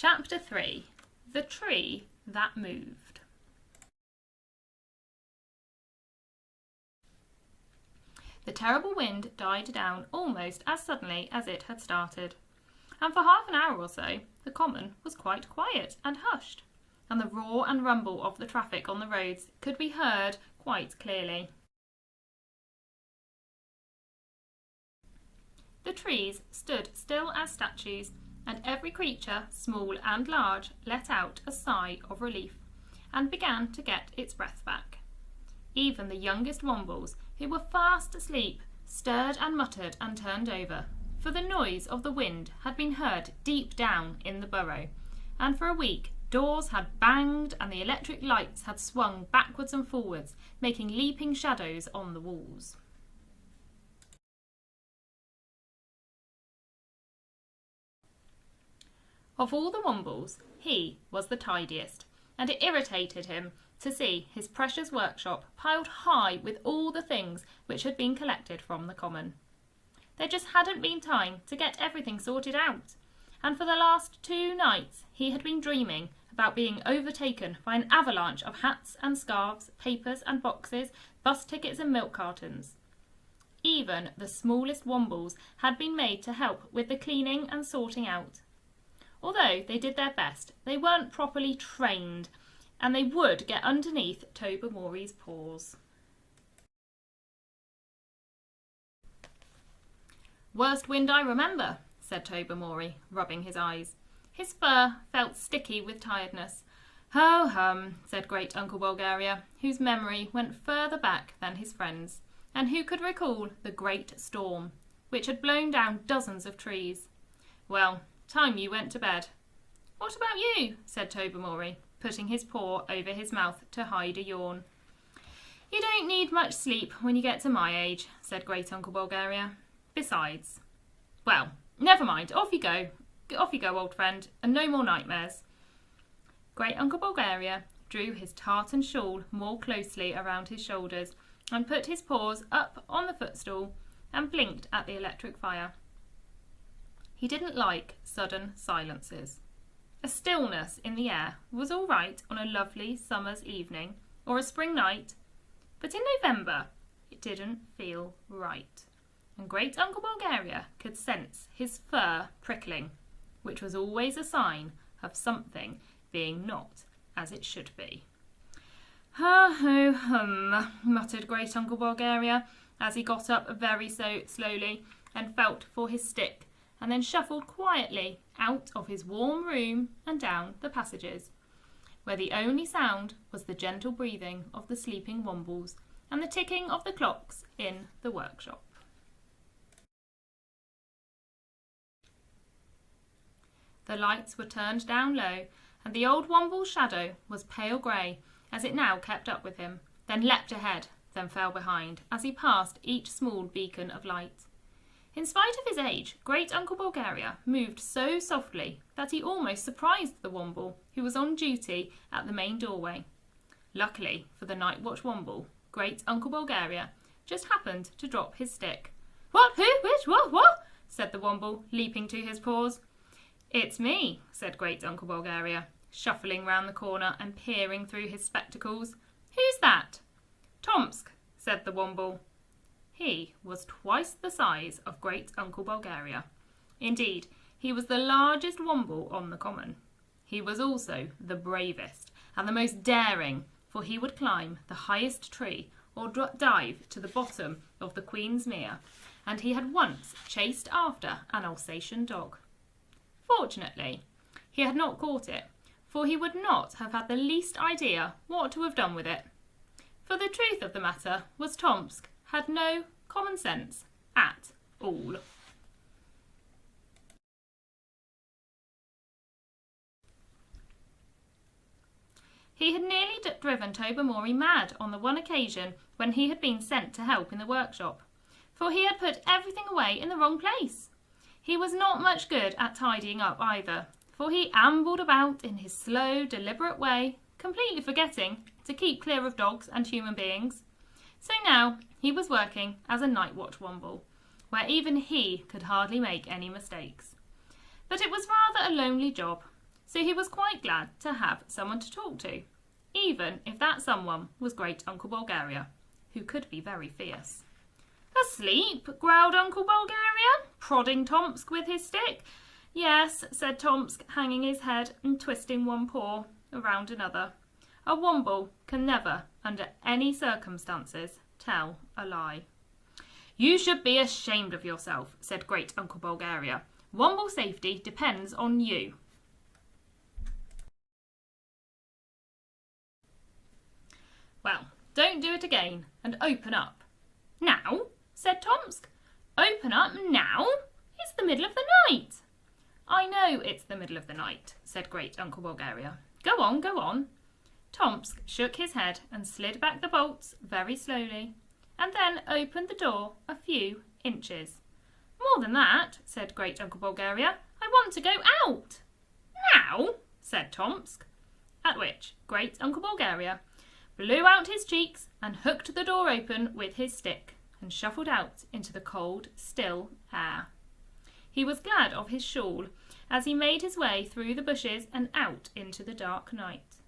Chapter 3. The Tree That Moved. The terrible wind died down almost as suddenly as it had started, and for half an hour or so the common was quite quiet and hushed, and the roar and rumble of the traffic on the roads could be heard quite clearly. The trees stood still as statues, and every creature, small and large, let out a sigh of relief, and began to get its breath back. Even the youngest Wombles, who were fast asleep, stirred and muttered and turned over, for the noise of the wind had been heard deep down in the burrow, and for a week doors had banged and the electric lights had swung backwards and forwards, making leaping shadows on the walls. Of all the Wombles, he was the tidiest, and it irritated him to see his precious workshop piled high with all the things which had been collected from the common. There just hadn't been time to get everything sorted out, and for the last 2 nights he had been dreaming about being overtaken by an avalanche of hats and scarves, papers and boxes, bus tickets and milk cartons. Even the smallest Wombles had been made to help with the cleaning and sorting out. Although they did their best, they weren't properly trained, and they would get underneath Tobermory's paws. "Worst wind I remember," said Tobermory, rubbing his eyes. His fur felt sticky with tiredness. "Ho hum," said Great Uncle Bulgaria, whose memory went further back than his friends, and who could recall the great storm, which had blown down dozens of trees. "Well, time you went to bed." "What about you?" said Tobermory, putting his paw over his mouth to hide a yawn. "You don't need much sleep when you get to my age," said Great Uncle Bulgaria. "Besides, well, never mind, off you go, old friend, and no more nightmares." Great Uncle Bulgaria drew his tartan shawl more closely around his shoulders and put his paws up on the footstool and blinked at the electric fire. He didn't like sudden silences. A stillness in the air was all right on a lovely summer's evening or a spring night, but in November it didn't feel right, and Great Uncle Bulgaria could sense his fur prickling, which was always a sign of something being not as it should be. "Ha ho hum," muttered Great Uncle Bulgaria as he got up very slowly and felt for his stick, and then shuffled quietly out of his warm room and down the passages, where the only sound was the gentle breathing of the sleeping Wombles and the ticking of the clocks in the workshop. The lights were turned down low, and the old Womble's shadow was pale grey as it now kept up with him, then leapt ahead, then fell behind as he passed each small beacon of light. In spite of his age, Great Uncle Bulgaria moved so softly that he almost surprised the Womble who was on duty at the main doorway. Luckily for the night watch Womble, Great Uncle Bulgaria just happened to drop his stick. "What, who, which, what?" said the Womble, leaping to his paws. "It's me," said Great Uncle Bulgaria, shuffling round the corner and peering through his spectacles. "Who's that?" "Tomsk," said the Womble. He was twice the size of Great Uncle Bulgaria. Indeed, he was the largest Womble on the common. He was also the bravest and the most daring, for he would climb the highest tree or dive to the bottom of the Queen's Mere, and he had once chased after an Alsatian dog. Fortunately, he had not caught it, for he would not have had the least idea what to have done with it. For the truth of the matter was Tomsk had no common sense at all. He had nearly driven Tobermory mad on the one occasion when he had been sent to help in the workshop, for he had put everything away in the wrong place. He was not much good at tidying up either, for he ambled about in his slow, deliberate way, completely forgetting to keep clear of dogs and human beings. So now he was working as a night watch Womble, where even he could hardly make any mistakes. But it was rather a lonely job, so he was quite glad to have someone to talk to, even if that someone was Great Uncle Bulgaria, who could be very fierce. "Asleep?" growled Uncle Bulgaria, prodding Tomsk with his stick. "Yes," said Tomsk, hanging his head and twisting one paw around another. "A Womble can never, under any circumstances, tell a lie." "You should be ashamed of yourself," said Great Uncle Bulgaria. "Womble safety depends on you." "Well, don't do it again, and open up." "Now?" said Tomsk. "Open up now? It's the middle of the night." "I know it's the middle of the night," said Great Uncle Bulgaria. "Go on, go on." Tomsk shook his head and slid back the bolts very slowly, and then opened the door a few inches. "More than that," said Great Uncle Bulgaria. "I want to go out." "Now?" said Tomsk. At which Great Uncle Bulgaria blew out his cheeks and hooked the door open with his stick and shuffled out into the cold, still air. He was glad of his shawl as he made his way through the bushes and out into the dark night.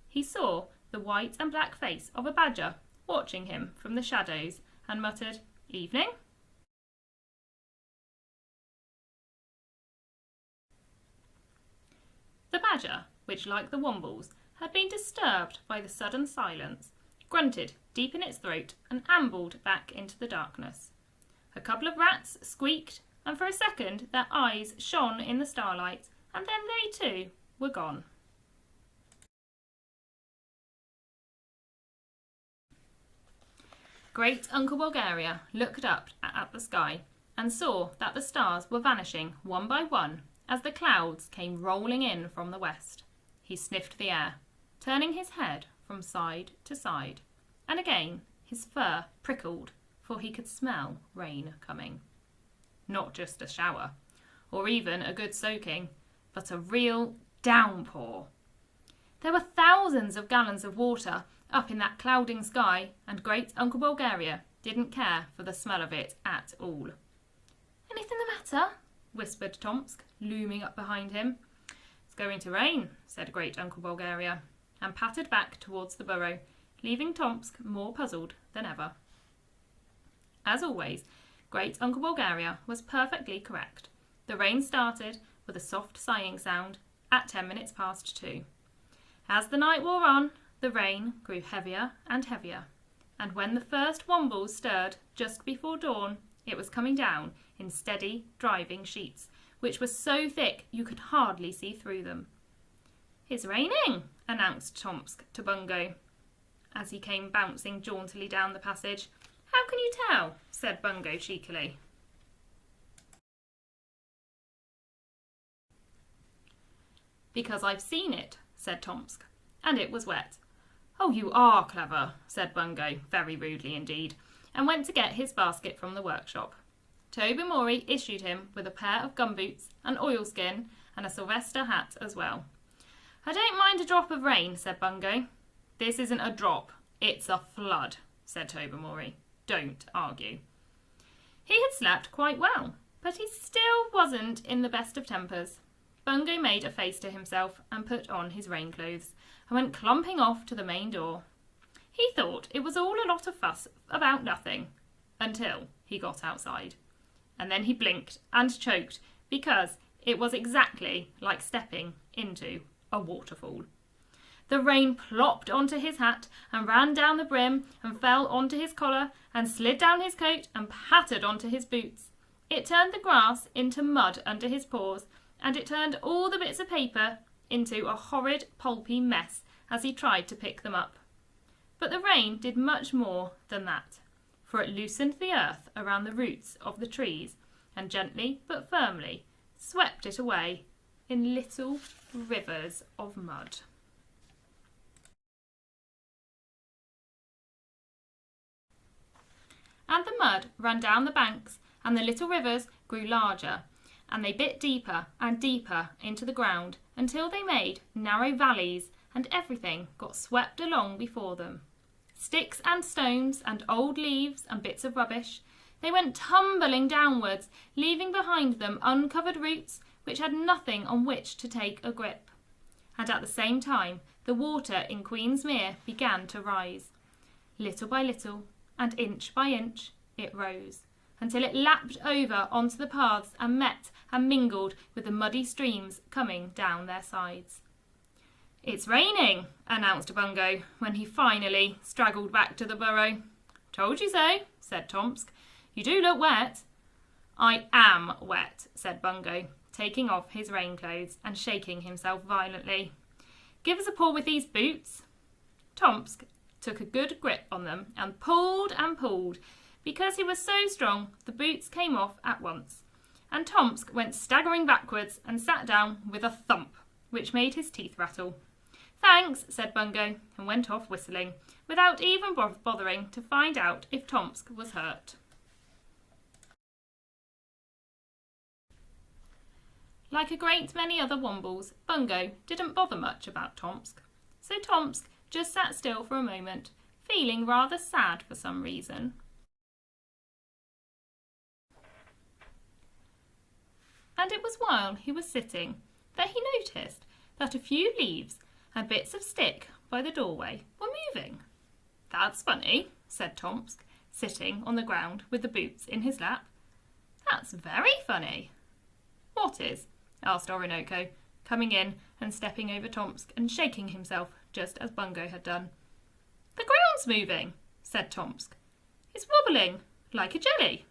He saw the white and black face of a badger watching him from the shadows and muttered, "Evening." The badger, which, like the Wombles, had been disturbed by the sudden silence, grunted deep in its throat and ambled back into the darkness. A couple of rats squeaked, and for a second their eyes shone in the starlight, and then they too were gone. Great Uncle Bulgaria looked up at the sky and saw that the stars were vanishing one by one as the clouds came rolling in from the west. He sniffed the air, turning his head from side to side, and again his fur prickled, for he could smell rain coming. Not just a shower, or even a good soaking, but a real downpour. There were thousands of gallons of water up in that clouding sky, and Great Uncle Bulgaria didn't care for the smell of it at all. "Anything the matter?" whispered Tomsk, looming up behind him. "It's going to rain," said Great Uncle Bulgaria, and pattered back towards the burrow, leaving Tomsk more puzzled than ever. As always, Great Uncle Bulgaria was perfectly correct. The rain started with a soft sighing sound at 10 minutes past 2. As the night wore on, the rain grew heavier and heavier, and when the first Wombles stirred just before dawn, it was coming down in steady, driving sheets, which were so thick you could hardly see through them. "It's raining," announced Tomsk to Bungo, as he came bouncing jauntily down the passage. "How can you tell?" said Bungo cheekily. "Because I've seen it," said Tomsk, "and it was wet." "Oh, you are clever," said Bungo, very rudely indeed, and went to get his basket from the workshop. Tobermory issued him with a pair of gumboots, an oilskin, and a Sylvester hat as well. "I don't mind a drop of rain," said Bungo. "This isn't a drop, it's a flood," said Tobermory. "Don't argue." He had slept quite well, but he still wasn't in the best of tempers. Bungo made a face to himself and put on his rain clothes and went clumping off to the main door. He thought it was all a lot of fuss about nothing, until he got outside. And then he blinked and choked because it was exactly like stepping into a waterfall. The rain plopped onto his hat and ran down the brim and fell onto his collar and slid down his coat and pattered onto his boots. It turned the grass into mud under his paws, and it turned all the bits of paper into a horrid pulpy mess as he tried to pick them up. But the rain did much more than that, for it loosened the earth around the roots of the trees and gently but firmly swept it away in little rivers of mud. And the mud ran down the banks, and the little rivers grew larger, and they bit deeper and deeper into the ground until they made narrow valleys, and everything got swept along before them. Sticks and stones and old leaves and bits of rubbish, they went tumbling downwards, leaving behind them uncovered roots which had nothing on which to take a grip. and at the same time the water in Queensmere began to rise. Little by little, and inch by inch, it rose, until it lapped over onto the paths and met and mingled with the muddy streams coming down their sides. "It's raining," announced Bungo, when he finally straggled back to the burrow. "Told you so," said Tomsk. "You do look wet." "I am wet," said Bungo, taking off his rain-clothes and shaking himself violently. "Give us a pull with these boots." Tomsk took a good grip on them and pulled. Because he was so strong, the boots came off at once, and Tomsk went staggering backwards and sat down with a thump, which made his teeth rattle. "Thanks," said Bungo, and went off whistling, without even bothering to find out if Tomsk was hurt. Like a great many other Wombles, Bungo didn't bother much about Tomsk, so Tomsk just sat still for a moment, feeling rather sad for some reason. And it was while he was sitting that he noticed that a few leaves and bits of stick by the doorway were moving. "That's funny," said Tomsk, sitting on the ground with the boots in his lap. "That's very funny." "What is?" asked Orinoco, coming in and stepping over Tomsk and shaking himself just as Bungo had done. "The ground's moving," said Tomsk. "It's wobbling like a jelly."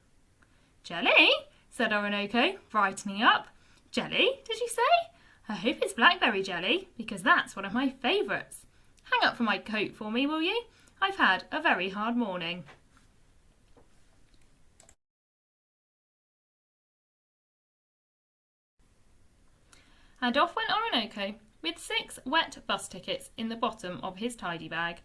"Jelly?" said Orinoco, brightening up. "Jelly, did you say? I hope it's blackberry jelly, because that's one of my favourites. Hang up for my coat for me, will you? I've had a very hard morning." And off went Orinoco, with 6 wet bus tickets in the bottom of his tidy bag,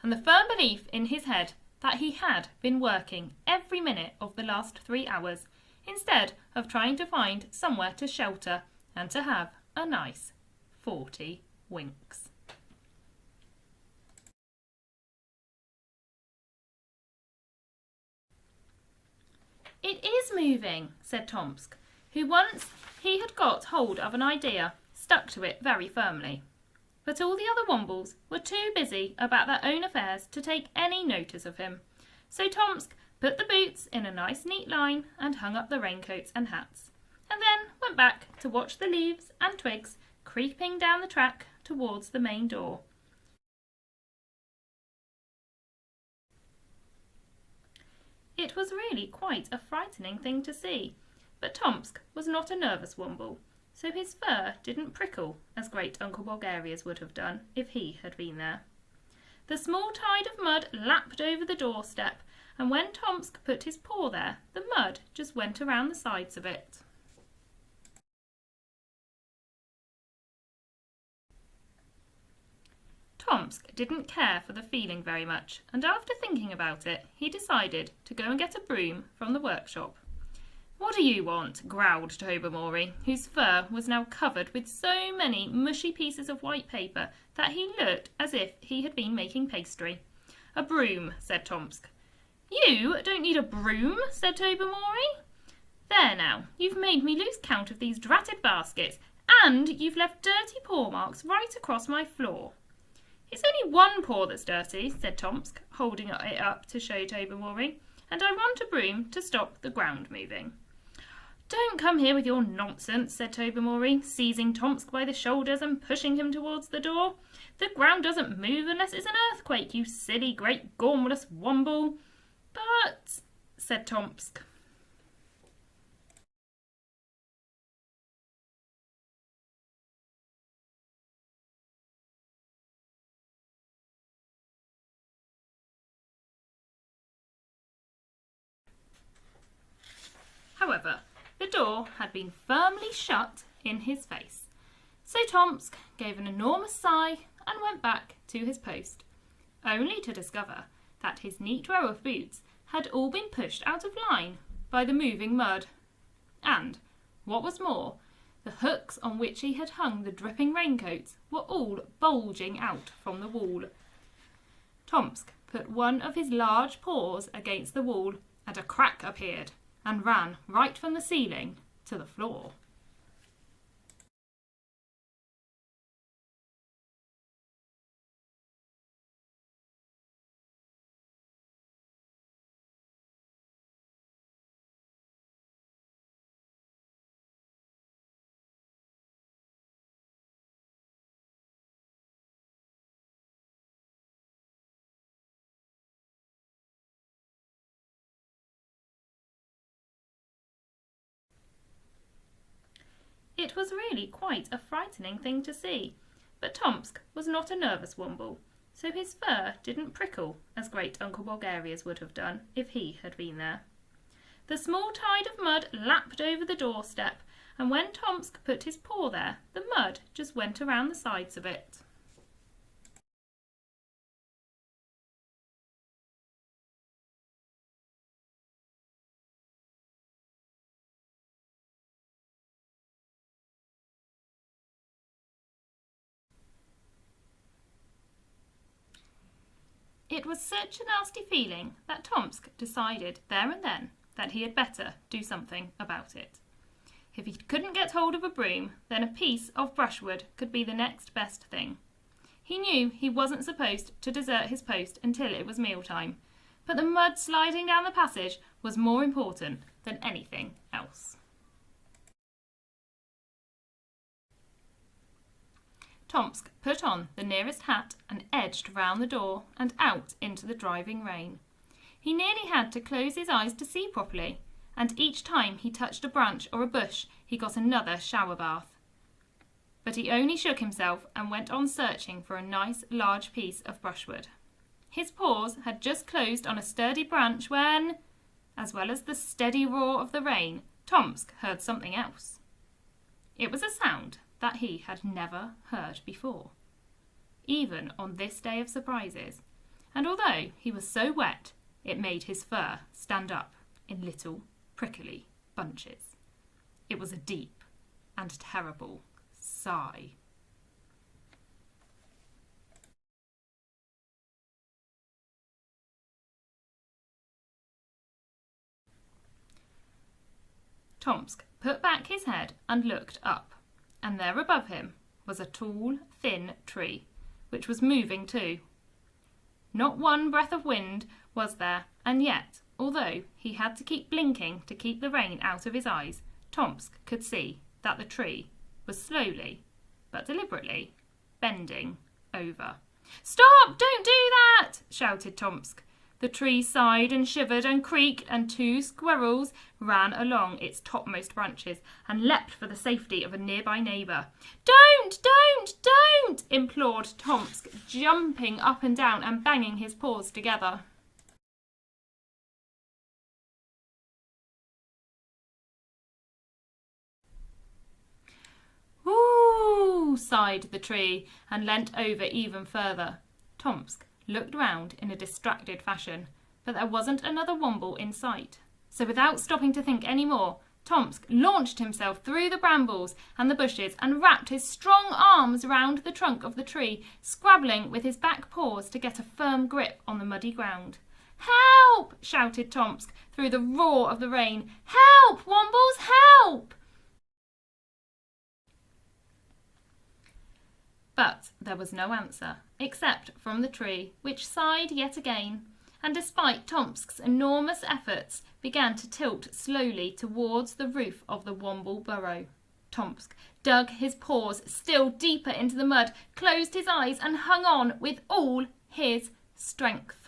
and the firm belief in his head that he had been working every minute of the last 3 hours, instead of trying to find somewhere to shelter and to have a nice 40 winks. "It is moving," said Tomsk, who once he had got hold of an idea, stuck to it very firmly. But all the other Wombles were too busy about their own affairs to take any notice of him. So Tomsk put the boots in a nice neat line and hung up the raincoats and hats, and then went back to watch the leaves and twigs creeping down the track towards the main door. It was really quite a frightening thing to see, but Tomsk was not a nervous Womble, so his fur didn't prickle as great Uncle Bulgaria's would have done if he had been there. The small tide of mud lapped over the doorstep, and when Tomsk put his paw there, the mud just went around the sides of it. Tomsk didn't care for the feeling very much, and after thinking about it, he decided to go and get a broom from the workshop. "What do you want?" growled Tobermory, whose fur was now covered with so many mushy pieces of white paper that he looked as if he had been making pastry. "A broom," said Tomsk. "You don't need a broom," said Tobermory. "There now, you've made me lose count of these dratted baskets, and you've left dirty paw marks right across my floor." "It's only one paw that's dirty," said Tomsk, holding it up to show Tobermory, "and I want a broom to stop the ground moving." "Don't come here with your nonsense," said Tobermory, seizing Tomsk by the shoulders and pushing him towards the door. "The ground doesn't move unless it's an earthquake, you silly great gormless Womble." "But," said Tomsk. However, the door had been firmly shut in his face, so Tomsk gave an enormous sigh and went back to his post, only to discover that his neat row of boots had all been pushed out of line by the moving mud, and, what was more, the hooks on which he had hung the dripping raincoats were all bulging out from the wall. Tomsk put one of his large paws against the wall, and a crack appeared, and ran right from the ceiling to the floor. It was really quite a frightening thing to see, but Tomsk was not a nervous Womble, so his fur didn't prickle as Great Uncle Bulgaria's would have done if he had been there. The small tide of mud lapped over the doorstep, and when Tomsk put his paw there, the mud just went around the sides of it. It was such a nasty feeling that Tomsk decided there and then that he had better do something about it. If he couldn't get hold of a broom, then a piece of brushwood could be the next best thing. He knew he wasn't supposed to desert his post until it was mealtime, but the mud sliding down the passage was more important than anything else. Tomsk put on the nearest hat and edged round the door and out into the driving rain. He nearly had to close his eyes to see properly, and each time he touched a branch or a bush he got another shower bath. But he only shook himself and went on searching for a nice large piece of brushwood. His paws had just closed on a sturdy branch when, as well as the steady roar of the rain, Tomsk heard something else. It was a sound that he had never heard before, even on this day of surprises, and although he was so wet, it made his fur stand up in little prickly bunches. It was a deep and terrible sigh. Tomsk put back his head and looked up, and there above him was a tall, thin tree, which was moving too. Not one breath of wind was there, and yet, although he had to keep blinking to keep the rain out of his eyes, Tomsk could see that the tree was slowly, but deliberately, bending over. "Stop! Don't do that!" shouted Tomsk. The tree sighed and shivered and creaked, and 2 squirrels ran along its topmost branches and leapt for the safety of a nearby neighbour. "Don't! Don't! Don't!" implored Tomsk, jumping up and down and banging his paws together. "Ooh!" sighed the tree and leant over even further. Tomsk looked round in a distracted fashion, but there wasn't another Womble in sight. So without stopping to think any more, Tomsk launched himself through the brambles and the bushes and wrapped his strong arms round the trunk of the tree, scrabbling with his back paws to get a firm grip on the muddy ground. "Help!" shouted Tomsk through the roar of the rain. "Help, Wombles, help!" But there was no answer, except from the tree, which sighed yet again, and despite Tomsk's enormous efforts, began to tilt slowly towards the roof of the Womble burrow. Tomsk dug his paws still deeper into the mud, closed his eyes, and hung on with all his strength.